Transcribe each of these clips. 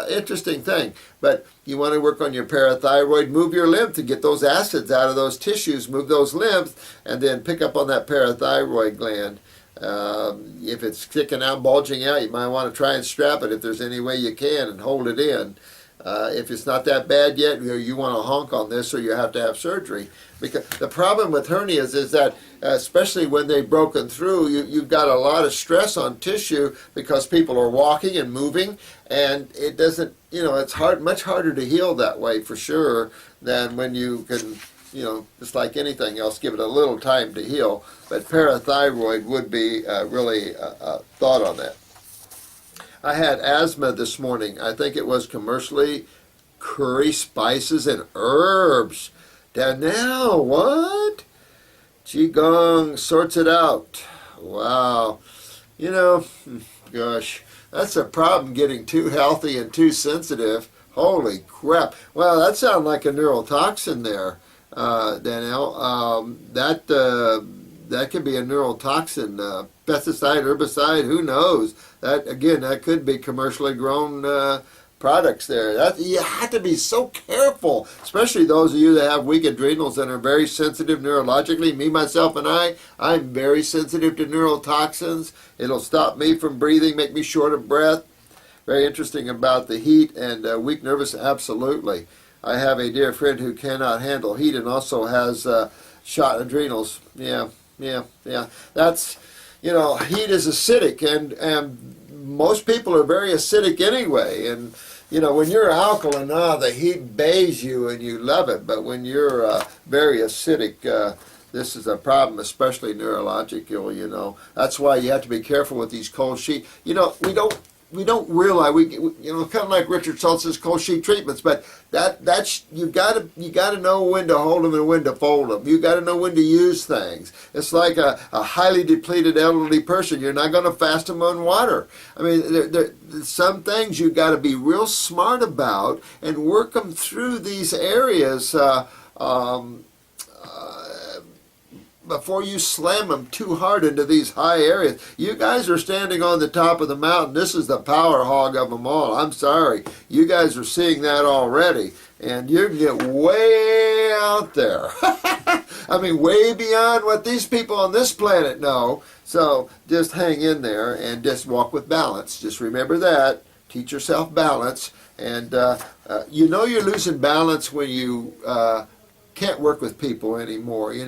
Interesting thing. But you want to work on your parathyroid, move your lymph to get those acids out of those tissues, move those lymphs, and then pick up on that parathyroid gland. If it's sticking out, bulging out, you might want to try and strap it if there's any way you can and hold it in. If it's not that bad yet, you want to honk on this or you have to have surgery. Because the problem with hernias is that, especially when they've broken through, you've got a lot of stress on tissue because people are walking and moving, and it doesn't, it's much harder to heal that way for sure than when you can, just like anything else, give it a little time to heal. But parathyroid would be really a thought on that. I had asthma this morning. I think it was commercially curry, spices, and herbs. Danielle, what? Qigong sorts it out. Wow. Gosh, that's a problem, getting too healthy and too sensitive. Holy crap. Well, that sounds like a neurotoxin there, Danielle. That could be a neurotoxin, pesticide, herbicide, who knows? That could be commercially grown products there. You have to be so careful, especially those of you that have weak adrenals and are very sensitive neurologically. Me, myself, and I'm very sensitive to neurotoxins. It'll stop me from breathing, make me short of breath. Very interesting about the heat and weak nervous, absolutely. I have a dear friend who cannot handle heat and also has shot adrenals. Yeah. That's, heat is acidic, and most people are very acidic anyway. And, when you're alkaline, the heat bathes you and you love it. But when you're very acidic, this is a problem, especially neurological, That's why you have to be careful with these cold sheets. We don't realize kind of like Richard Schultz's cold sheet treatments, but that's you got to know when to hold them and when to fold them. You got to know when to use things. It's like a highly depleted elderly person. You're not going to fast them on water. I mean, some things you got to be real smart about and work them through these areas. Before you slam them too hard into these high areas. You guys are standing on the top of the mountain. This is the power hog of them all. I'm sorry. You guys are seeing that already. And you get way out there. I mean, way beyond what these people on this planet know. So just hang in there and just walk with balance. Just remember that. Teach yourself balance. And you're losing balance when you can't work with people anymore. You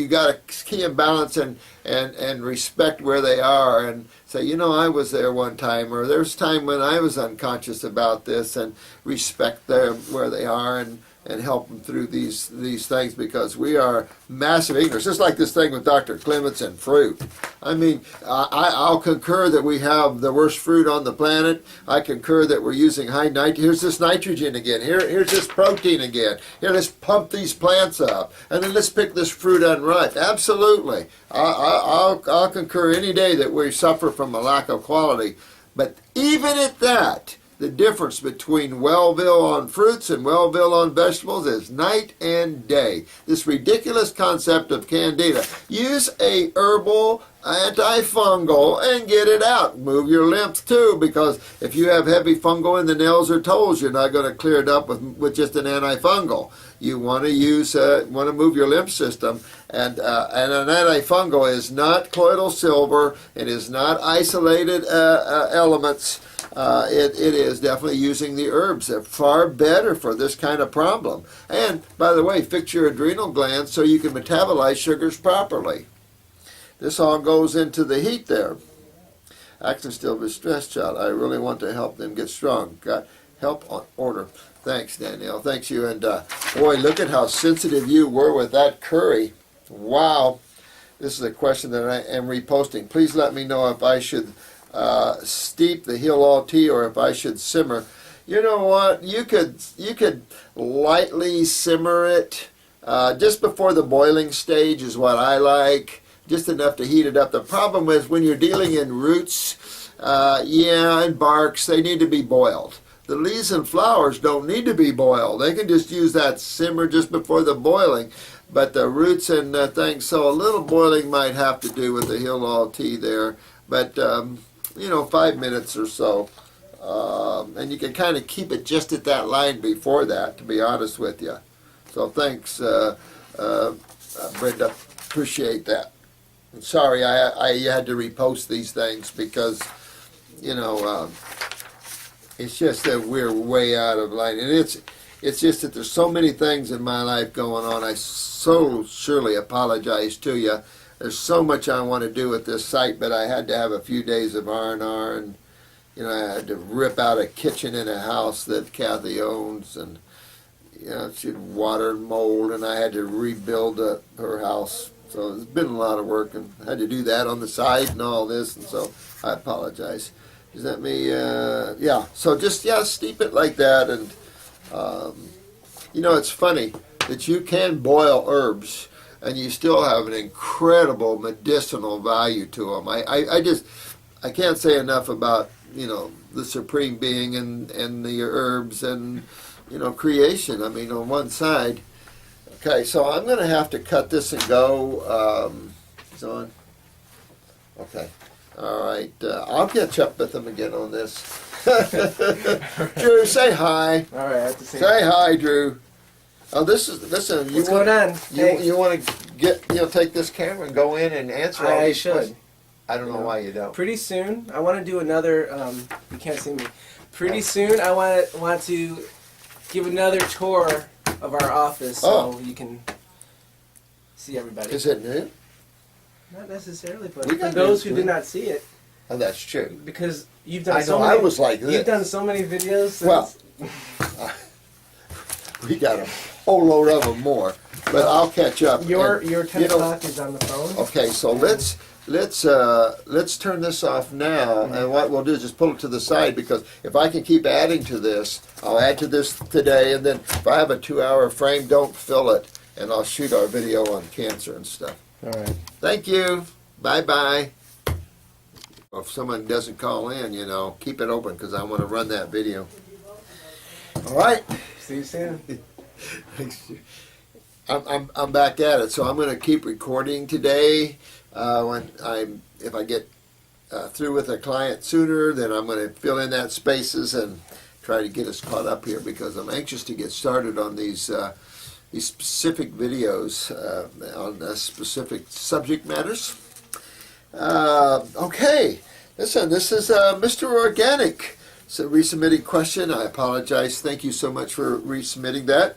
got to key and balance and respect where they are and say, I was there one time, or there's time when I was unconscious about this, and respect them where they are and help them through these things, because we are massive ignorance. Just like this thing with Dr. Clements and fruit. I mean, I'll concur that we have the worst fruit on the planet. I concur that we're using high nitrogen. Here's this nitrogen again. Here's this protein again. Here, let's pump these plants up, and then let's pick this fruit unripe. Absolutely, I'll concur any day that we suffer from a lack of quality. But even at that, the difference between Wellville on fruits and Wellville on vegetables is night and day. This ridiculous concept of candida. Use a herbal antifungal and get it out. Move your lymph too, because if you have heavy fungal in the nails or toes, you're not going to clear it up with just an antifungal. You want to move your lymph system, and an antifungal is not colloidal silver. It is not isolated elements. It is definitely using the herbs. They're far better for this kind of problem. And, by the way, fix your adrenal glands so you can metabolize sugars properly. This all goes into the heat there. Acting still with stress, child. I really want to help them get strong. Got help on order. Thanks, Danielle. Thanks you. And, boy, look at how sensitive you were with that curry. Wow. This is a question that I am reposting. Please let me know if I should steep the Heal All tea or if I should simmer. You know what? You could lightly simmer it. Just before the boiling stage is what I like. Just enough to heat it up. The problem is when you're dealing in roots, and barks, they need to be boiled. The leaves and flowers don't need to be boiled. They can just use that simmer just before the boiling. But the roots and things, so a little boiling might have to do with the Heal All tea there. But, 5 minutes or so And you can kind of keep it just at that line before that, to be honest with you. So thanks, Brenda. Appreciate that. And sorry I had to repost these things because, you know, it's just that we're way out of line. And it's just that there's so many things in my life going on. I so surely apologize to you. There's so much I want to do with this site, but I had to have a few days of R&R, and you know, I had to rip out a kitchen in a house that Kathy owns, and you know, she'd water and mold, and I had to rebuild her house. So it's been a lot of work, and I had to do that on the side and all this, and so I apologize. Is that me? Yeah. So just steep it like that, and you know, it's funny that you can boil herbs and you still have an incredible medicinal value to them. I can't say enough about, you know, the Supreme Being and the herbs and, you know, creation. I mean, on one side. Okay, so I'm going to have to cut this and go. It's on. Okay. All right. I'll catch up with them again on this. Drew, say hi. All right, I have to say hi, Drew. Oh, listen. What's going on? You want to take this camera and go in and answer all these questions? I don't know why you don't. Pretty soon, I want to do another. You can't see me. Pretty soon, I want to give another tour of our office so you can see everybody. Is it new? Not necessarily, but for those who did not see it. Oh, that's true. Because you've done I was like this. You've done so many videos. Since. Well, we got a whole load of them more, but I'll catch up. Your 10 o'clock is on the phone. Okay, so let's turn this off now, and what we'll do is just pull it to the side, because if I can keep adding to this, I'll add to this today, and then if I have a 2-hour frame, don't fill it, and I'll shoot our video on cancer and stuff. All right. Thank you. Bye-bye. If someone doesn't call in, you know, keep it open, because I want to run that video. All right. See you soon. Thanks. I'm back at it, so I'm going to keep recording today. If I get through with a client sooner, then I'm going to fill in that spaces and try to get us caught up here, because I'm anxious to get started on these specific videos on specific subject matters. Okay, listen, this is Mr. Organic. It's a resubmitted question. I apologize. Thank you so much for resubmitting that.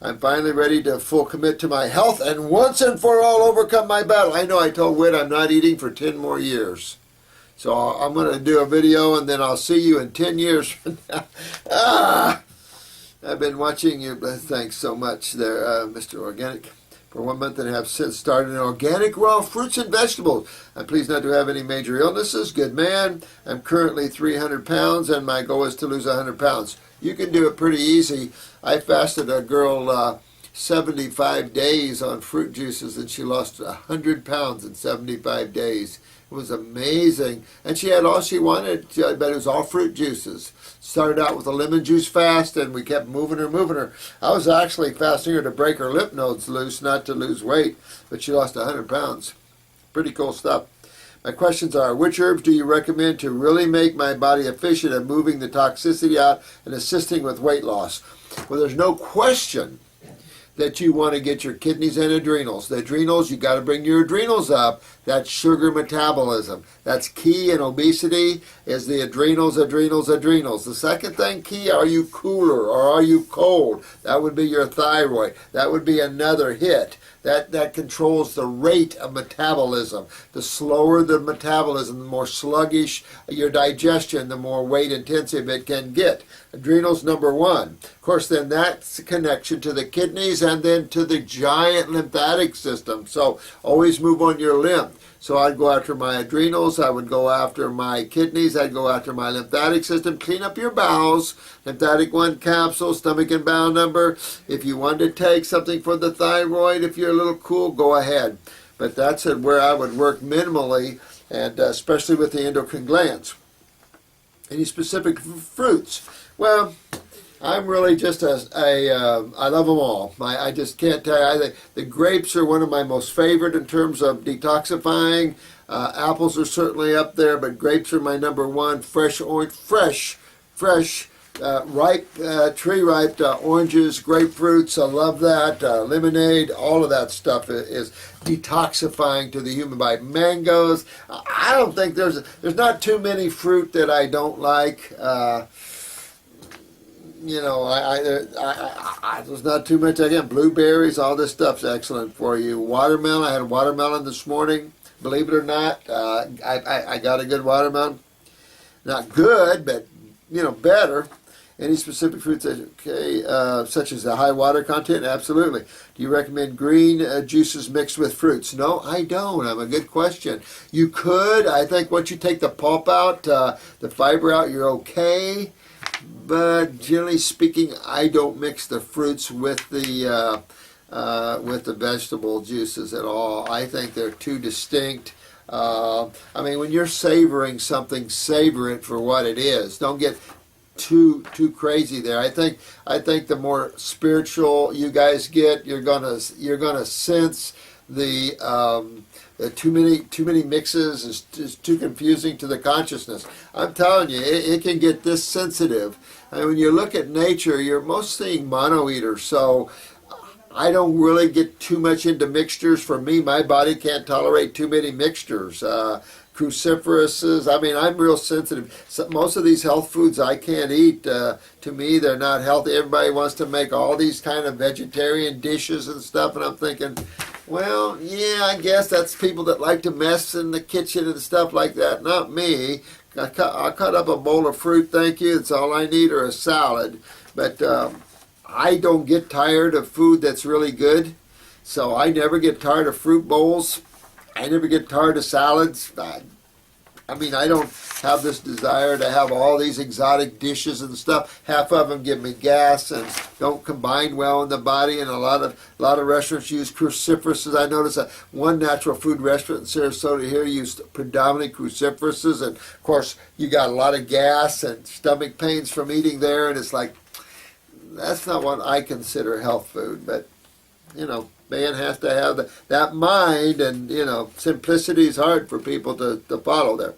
I'm finally ready to full commit to my health and once and for all overcome my battle. I know I told Whit I'm not eating for 10 more years. So I'm going to do a video, and then I'll see you in 10 years from now. I've been watching you. Thanks so much there, Mr. Organic. For 1 month and a half since started organic raw fruits and vegetables. I'm pleased not to have any major illnesses. Good man. I'm currently 300 pounds, and my goal is to lose 100 pounds. You can do it pretty easy. I fasted a girl 75 days on fruit juices, and she lost 100 pounds in 75 days. It was amazing. And she had all she wanted, but it was all fruit juices. Started out with a lemon juice fast, and we kept moving her. I was actually fasting her to break her lymph nodes loose, not to lose weight, but she lost 100 pounds. Pretty cool stuff. My questions are, which herbs do you recommend to really make my body efficient at moving the toxicity out and assisting with weight loss? Well, there's no question that you want to get your kidneys and adrenals. The adrenals, you got to bring your adrenals up. That's sugar metabolism. That's key in obesity, is the adrenals. The second thing key, are you cooler or are you cold? That would be your thyroid. That would be another hit. That controls the rate of metabolism. The slower the metabolism, the more sluggish your digestion, the more weight intensive it can get. Adrenals number one. Of course, then that's a connection to the kidneys and then to the giant lymphatic system. So always move on your lymph. So I'd go after my adrenals, I would go after my kidneys, I'd go after my lymphatic system. Clean up your bowels. Lymphatic 1 capsule, stomach and bowel number. If you want to take something for the thyroid, if you're a little cool, go ahead. But that's where I would work minimally, and especially with the endocrine glands. Any specific fruits? Well, I'm really just I love them all. I just can't tell you. The grapes are one of my most favorite in terms of detoxifying. Apples are certainly up there, but grapes are my number one. Fresh fresh, ripe, tree-ripe oranges, grapefruits. I love that. Lemonade, all of that stuff is detoxifying to the human body. Mangoes. I don't think there's not too many fruit that I don't like. You know, there's not too much. Again, blueberries, all this stuff's excellent for you. Watermelon. I had a watermelon this morning. Believe it or not, I got a good watermelon. Not good, but you know, better. Any specific fruits, okay, such as the high water content? Absolutely. Do you recommend green juices mixed with fruits? No, I don't. A good question. You could. I think once you take the pulp out, the fiber out, you're okay. But generally speaking, I don't mix the fruits with the vegetable juices at all. I think they're too distinct. I mean, when you're savoring something, savor it for what it is. Don't get too crazy there. I think the more spiritual you guys get, you're gonna sense the too many mixes is too confusing to the consciousness. I'm telling you, it can get this sensitive. I mean, when you look at nature, you're most seeing mono eaters. So I don't really get too much into mixtures. For me, my body can't tolerate too many mixtures. Cruciferouses. I mean, I'm real sensitive. So most of these health foods I can't eat. To me, they're not healthy. Everybody wants to make all these kind of vegetarian dishes and stuff, and I'm thinking, well, yeah, I guess that's people that like to mess in the kitchen and stuff like that. Not me. I'll cut up a bowl of fruit, thank you. It's all I need, or a salad. But I don't get tired of food that's really good, so I never get tired of fruit bowls. I never get tired of salads. I mean, I don't have this desire to have all these exotic dishes and stuff. Half of them give me gas and don't combine well in the body. And a lot of restaurants use cruciferouses. I noticed that one natural food restaurant in Sarasota here used predominantly cruciferouses, and of course you got a lot of gas and stomach pains from eating there. And it's like, that's not what I consider health food. But you know, man has to have that mind, and you know, simplicity is hard for people to follow there.